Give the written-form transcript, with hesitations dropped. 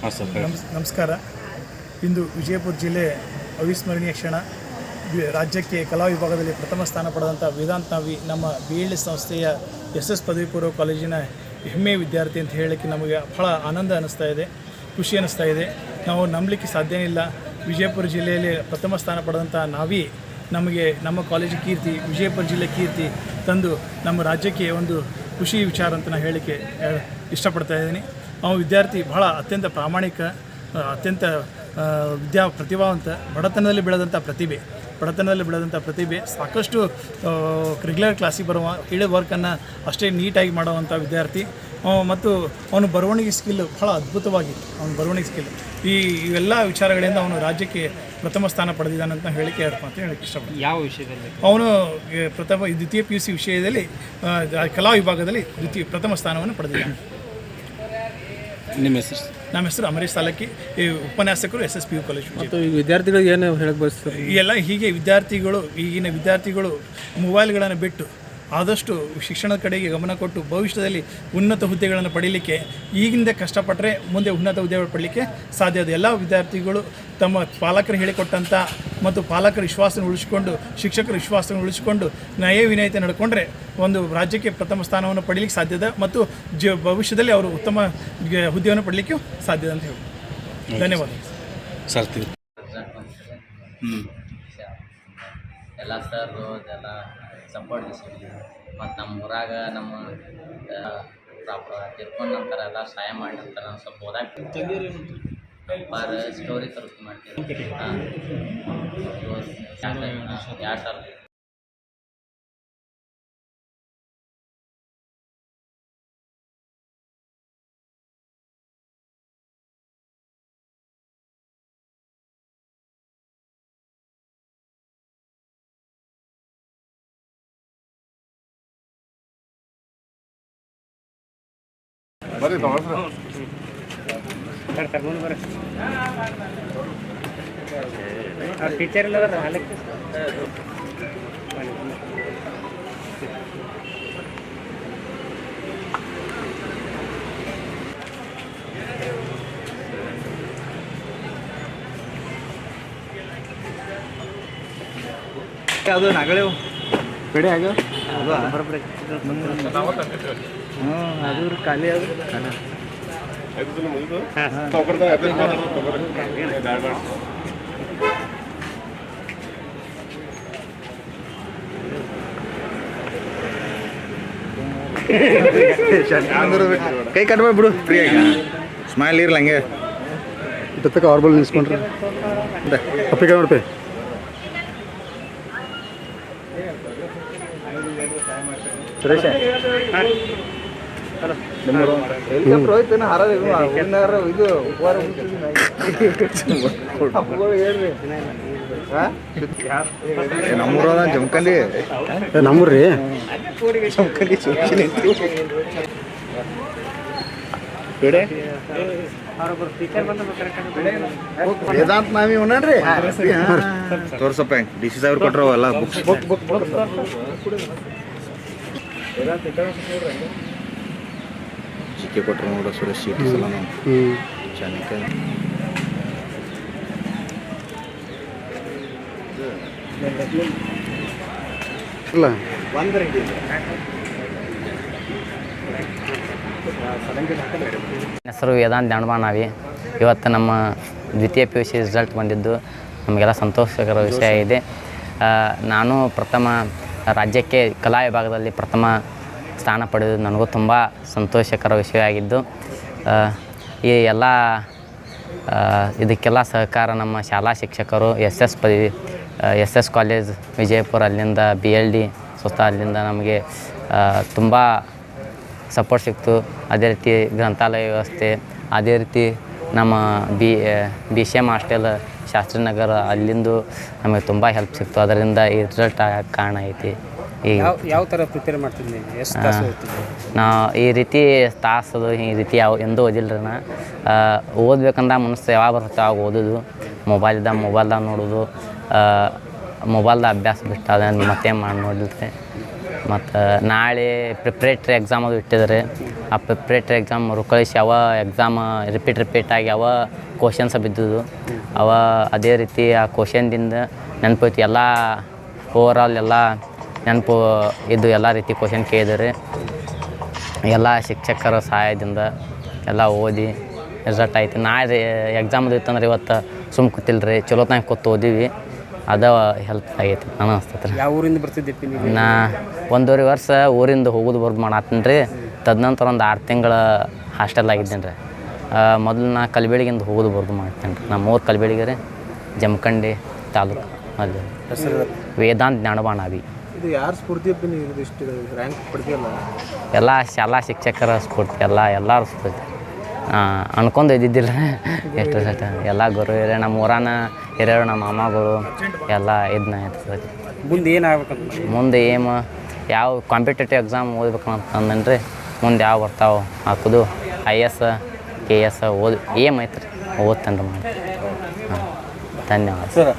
ಹಾಂ ಸರ್. ನಮಸ್ಕಾರ. ಇಂದು ವಿಜಯಪುರ ಜಿಲ್ಲೆ ಅವಿಸ್ಮರಣೀಯ ಕ್ಷಣ. ರಾಜ್ಯಕ್ಕೆ ಕಲಾ ವಿಭಾಗದಲ್ಲಿ ಪ್ರಥಮ ಸ್ಥಾನ ಪಡೆದಂಥ ವೇದಾಂತ್ ನಾವಿ ನಮ್ಮ BLD ಸಂಸ್ಥೆಯ SS ಪದವಿ ಪೂರ್ವ ಕಾಲೇಜಿನ ಹೆಮ್ಮೆಯ ವಿದ್ಯಾರ್ಥಿ ಅಂತ ಹೇಳೋಕ್ಕೆ ನಮಗೆ ಬಹಳ ಆನಂದ ಅನ್ನಿಸ್ತಾ ಇದೆ, ಖುಷಿ ಅನ್ನಿಸ್ತಾ ಇದೆ. ನಾವು ನಂಬಲಿಕ್ಕೆ ಸಾಧ್ಯ ಇಲ್ಲ. ವಿಜಯಪುರ ಜಿಲ್ಲೆಯಲ್ಲಿ ಪ್ರಥಮ ಸ್ಥಾನ ಪಡೆದಂಥ ನಾವಿ ನಮಗೆ ನಮ್ಮ ಕಾಲೇಜು ಕೀರ್ತಿ, ವಿಜಯಪುರ ಜಿಲ್ಲೆ ಕೀರ್ತಿ ತಂದು ನಮ್ಮ ರಾಜ್ಯಕ್ಕೆ ಒಂದು ಖುಷಿ ವಿಚಾರ ಅಂತ ನಾನು ಹೇಳಲಿಕ್ಕೆ ಇಷ್ಟಪಡ್ತಾ ಇದ್ದೀನಿ. ನಾವು ವಿದ್ಯಾರ್ಥಿ ಬಹಳ ಅತ್ಯಂತ ಪ್ರಾಮಾಣಿಕ, ಅತ್ಯಂತ ಪ್ರತಿಭಾವಂತ, ಬಡತನದಲ್ಲಿ ಬೆಳೆದಂಥ ಪ್ರತಿಭೆ ಸಾಕಷ್ಟು ರೆಗ್ಯುಲರ್ ಕ್ಲಾಸಿಗೆ ಬರುವ ಹೇಳಿದ ವರ್ಕನ್ನು ಅಷ್ಟೇ ನೀಟಾಗಿ ಮಾಡುವಂಥ ವಿದ್ಯಾರ್ಥಿ. ಮತ್ತು ಅವನು ಬರವಣಿಗೆ ಸ್ಕಿಲ್ ಬಹಳ ಅದ್ಭುತವಾಗಿದೆ. ಅವನ ಬರವಣಿಗೆ ಸ್ಕಿಲ್ ಇವೆಲ್ಲ ವಿಚಾರಗಳಿಂದ ಅವನು ರಾಜ್ಯಕ್ಕೆ ಪ್ರಥಮ ಸ್ಥಾನ ಪಡೆದಿದ್ದಾನೆ ಅಂತ ಹೇಳಿಕೆ ಹೇಳಕ್ಕೆ ಇಷ್ಟಪಡ್ತೀನಿ. ಯಾವ ವಿಷಯದಲ್ಲಿ? ಅವನು ದ್ವಿತೀಯ PUC ವಿಷಯದಲ್ಲಿ ಕಲಾ ವಿಭಾಗದಲ್ಲಿ ಪ್ರಥಮ ಸ್ಥಾನವನ್ನು ಪಡೆದಿದ್ದಾನೆ. ನಿಮ್ಮ ಹೆಸರು? ನಮ್ಮ ಹೆಸರು ಅಮರೇಶ್ ಸಾಲಕ್ಕಿ, ಈ ಉಪನ್ಯಾಸಕರು SSPU ಕಾಲೇಜ್. ಮತ್ತು ಈ ವಿದ್ಯಾರ್ಥಿಗಳಿಗೆ ಏನು ಹೇಳಕ್ಕೆ ಬಯಸ್ತಾರೆ? ಎಲ್ಲ ಹೀಗೆ ಈಗಿನ ವಿದ್ಯಾರ್ಥಿಗಳು ಮೊಬೈಲ್ಗಳನ್ನು ಬಿಟ್ಟು ಆದಷ್ಟು ಶಿಕ್ಷಣದ ಕಡೆಗೆ ಗಮನ ಕೊಟ್ಟು ಭವಿಷ್ಯದಲ್ಲಿ ಉನ್ನತ ಹುದ್ದೆಗಳನ್ನು ಪಡೀಲಿಕ್ಕೆ ಈಗಿಂದ ಕಷ್ಟಪಟ್ಟರೆ ಮುಂದೆ ಉನ್ನತ ಹುದ್ದೆಗಳು ಪಡೀಲಿಕ್ಕೆ ಸಾಧ್ಯ ಇದೆ. ಎಲ್ಲ ವಿದ್ಯಾರ್ಥಿಗಳು ತಮ್ಮ ಪಾಲಕರು ಹೇಳಿಕೊಟ್ಟಂಥ ಮತ್ತು ಪಾಲಕರ ವಿಶ್ವಾಸವನ್ನು ಉಳಿಸಿಕೊಂಡು, ಶಿಕ್ಷಕರ ವಿಶ್ವಾಸವನ್ನು ಉಳಿಸಿಕೊಂಡು ನ್ಯಾಯ ವಿನಯತೆ ನಡ್ಕೊಂಡ್ರೆ ಒಂದು ರಾಜ್ಯಕ್ಕೆ ಪ್ರಥಮ ಸ್ಥಾನವನ್ನು ಪಡೀಲಿಕ್ಕೆ ಸಾಧ್ಯದ ಮತ್ತು ಭವಿಷ್ಯದಲ್ಲಿ ಅವರು ಉತ್ತಮ ಹುದ್ದೆಯನ್ನು ಪಡೀಲಿಕ್ಕೆ ಸಾಧ್ಯದ ಅಂತ ಹೇಳಿ. ಧನ್ಯವಾದ ಸರ್. ಎಲ್ಲ ಸರ್ರು ಅದೆಲ್ಲ ಸಪೋರ್ಟ್ ದಿಸಿದ್ವಿ. ಮತ್ತು ನಮ್ಮ ಊರಾಗ ನಮ್ಮ ತಿರ್ಕೊಂಡ ನಂತರ ಎಲ್ಲ ಸಹಾಯ ಮಾಡಿ ನಂತರ ನಾವು ಸ್ವಲ್ಪ ಓದಾಕ ಬಾರ ಸ್ಟೋರಿ ತರಕು ಮಾಡ್ತೀವಿ. ಹಾಂ, 2 ಸಾವಿರ. ಬರ್ರಿ ಕರ್ಕೊಂಡು ಬರ್ರಿ. ಟೀಚರ್ ಇಲ್ಲ ಹಾಲಕ್ಕೆ ಅದು ನಗಳೆ ಕಡೆ ಆಗ ಬರೋಬ್ಬರಿ. ಅದು ಖಾಲಿ ಅದು ಕೈ ಕಟ್ಬೇಡ ಬಿಡು, ಫ್ರೀಯಾಗಿ ಸ್ಮೈಲ್ ಇರಲ್ಲ ಹಂಗೆ ಇತ್ತಕ್ಕ ಆರ್ಬಲ್ ನಿಲ್ಸ್ಕೊಂಡ್ರೆ ಅಪ್ಪಿಗೆ ನೋಡ್ಪೆ. ಸುರೇಶ ರೋಹಿತ್ ಹಾರ ಇದು ಉಪಹಾರ ಹೇಳ್ರಿ. ನಮ್ಮೂರ ಜಮಖಂಡಿ, ನಮ್ಮೂರ್ರಿ ಜಮಖಂಡಿ ವೇದಾಂತ್ ನಾವಿ ನೋಡ್ರಿ ತೋರ್ಸಪ್ಪ. DC ಸಾಹೇಬ್ರು ಕೊಟ್ರವ ಎಲ್ಲ ಬುಕ್ಸ್ ಚಿಕ್ಕೆ ಕೊಟ್ಟರು ನೋಡ ಸುರೇಶ್ ಶೀಟಿ ಸಲ ನಾವು ಚೆನ್ನಾಗಿ ಇಲ್ಲ ಹೆಸರು ವೇದಾಂತ್ ನಾವಿ. ಇವತ್ತು ನಮ್ಮ ದ್ವಿತೀಯ PUC ರಿಸಲ್ಟ್ ಬಂದಿದ್ದು ನಮಗೆಲ್ಲ ಸಂತೋಷಕರ ವಿಷಯ ಇದೆ. ನಾನು ರಾಜ್ಯಕ್ಕೆ ಕಲಾ ವಿಭಾಗದಲ್ಲಿ ಪ್ರಥಮ ಸ್ಥಾನ ಪಡೆದು ನನಗೂ ತುಂಬ ಸಂತೋಷಕರ ವಿಷಯ ಆಗಿದ್ದು, ಈ ಎಲ್ಲ ಇದಕ್ಕೆಲ್ಲ ಸಹಕಾರ ನಮ್ಮ ಶಾಲಾ ಶಿಕ್ಷಕರು, SS ಕಾಲೇಜ್ ವಿಜಯಪುರ, ಅಲ್ಲಿಂದ BLD ಸ್ವತಃ ಅಲ್ಲಿಂದ ನಮಗೆ ತುಂಬ ಸಪೋರ್ಟ್ ಸಿಕ್ತು. ಅದೇ ರೀತಿ ಗ್ರಂಥಾಲಯ ವ್ಯವಸ್ಥೆ, ಅದೇ ರೀತಿ ನಮ್ಮ BCM ಹಾಸ್ಟೆಲ್ ಶಾಸ್ತ್ರಿನಗರ ಅಲ್ಲಿಂದು ನಮಗೆ ತುಂಬ ಹೆಲ್ಪ್ ಸಿಕ್ತು. ಅದರಿಂದ ಈ ರಿಸಲ್ಟ್ ಆಗಕ್ಕೆ ಕಾರಣ ಐತಿ. ಯಾವ ಥರ ಪ್ರಿಪೇರ್ ಮಾಡ್ತಿದ್ದೀನಿ? ಎಷ್ಟು ತಾಸು ಓದ್ತಿದ್ದೆ? ನಾವು ಈ ರೀತಿ ತಾಸದು ಈ ರೀತಿ ಎಂದೂ ಓದಿಲ್ಲ ರೀ. ಓದ್ಬೇಕಂದ ಮನಸ್ಸು ಯಾವಾಗ ಬರುತ್ತೆ ಅವಾಗ ಓದೋದು, ಮೊಬೈಲ್ದಾಗ ನೋಡೋದು, ಮೊಬೈಲ್ದಾಗ ಅಭ್ಯಾಸ ಬಿಟ್ಟು ಅದನ್ನು ಮತ್ತೆ ಮಾಡಿ ನೋಡಿದ್ರೆ ಮತ್ತು ನಾಳೆ ಪ್ರಿಪ್ರೇಟ್ರಿ ಎಕ್ಸಾಮ್ ಅದು ಇಟ್ಟಿದ್ದಾರೆ. ಆ ಪ್ರಿಪ್ರೇಟ್ರಿ ಎಕ್ಸಾಮ್ ಮರುಕಳಿಸಿ ಅವ ಎಕ್ಸಾಮ್ ರಿಪೀಟ್ ಆಗಿ ಅವ ಕ್ವಶನ್ಸ ಬಿದ್ದುದು ಅವ ಅದೇ ರೀತಿ ಆ ಕ್ವಶನ್ದಿಂದ ನೆನಪೈತಿ ಎಲ್ಲ ಓವರಾಲ್ ಎಲ್ಲ ನೆನಪು ಇದು ಎಲ್ಲ ರೀತಿ ಕ್ವಶನ್ ಕೇಳಿದ್ದಾರೆ. ಎಲ್ಲ ಶಿಕ್ಷಕರ ಸಹಾಯದಿಂದ ಎಲ್ಲ ಓದಿ ರಿಸಲ್ಟ್ ಆಯ್ತು. ನಾಳೆ ಎಕ್ಸಾಮ್ದು ಇತ್ತಂದ್ರೆ ಇವತ್ತು ಸುಮ್ಮ ಕೂತಿಲ್ರಿ, ಚಲೋತ್ನಾಗ ಕೂತು ಓದಿವಿ, ಅದು ಹೆಲ್ಪ್ ಆಗೈತಿ ನಾನು ಅನಿಸ್ತೈತೆ. ಯಾವ ಊರಿಂದ ಬರ್ತಿದ್ದೆ ನೀವು? ನಾ 1.5 ವರ್ಷ ಊರಿಂದ ಹೋಗೋದು ಬರ್ದು ಮಾಡತ್ತೀನಿ ರೀ. ತದನಂತರ ಒಂದು 6 ತಿಂಗಳ ಹಾಸ್ಟೆಲ್ ಆಗಿದ್ದೇನೆ ರೀ. ಮೊದಲು ನಾ ಕಲಬೆಳಗಿಂದ ಹೋಗೋದು ಬರ್ದು ಮಾಡ್ತೇನೆ ರೀ. ನಮ್ಮ ಊರು ಕಲಬೆಳಗಿ ರೀ, ಜಮಖಂಡಿ ತಾಲೂಕು. ಅಲ್ಲಿ ವೇದಾಂತ್ ಜ್ಞಾನಬಾಣ ಅವಿ. ಇದು ಯಾರು ಸ್ಫೂರ್ತಿ ನೀವು ಇಷ್ಟು ರ್ಯಾಂಕ್ ಪಡ್ತೀಯಲ್ಲ? ಎಲ್ಲ ಶಾಲಾ ಶಿಕ್ಷಕರ ಸ್ಫೂರ್ತಿ, ಎಲ್ಲರೂ ಸ್ಫೂರ್ತಿ. ಅನ್ಕೊಂಡು ಇದ್ದಿದ್ದಿಲ್ಲ ಎಷ್ಟು ಸಟ ಎಲ್ಲ ಗುರು ಹಿರಿಯ ನಮ್ಮ ಊರಾನ ಹಿರಿಯರು, ನಮ್ಮ ಮಾಮಗಳು ಎಲ್ಲ ಇದನ್ನ ಇರ್ತದೆ. ಮುಂದೆ ಏನಾಗ್ಬೇಕಂತ? ಮುಂದೆ ಯಾವ ಕಾಂಪಿಟೇಟಿವ್ ಎಕ್ಸಾಮ್ ಓದ್ಬೇಕಂತ ಅಂದನ್ರಿ. ಮುಂದೆ ಯಾವ ಬರ್ತಾವೆ ಹಾಕೋದು IAS KS ಐತ್ರಿ, ಓದ್ತೇನೆ ರೀ ಮಾಡಿ. ಹಾಂ, ಧನ್ಯವಾದ ಸರ್.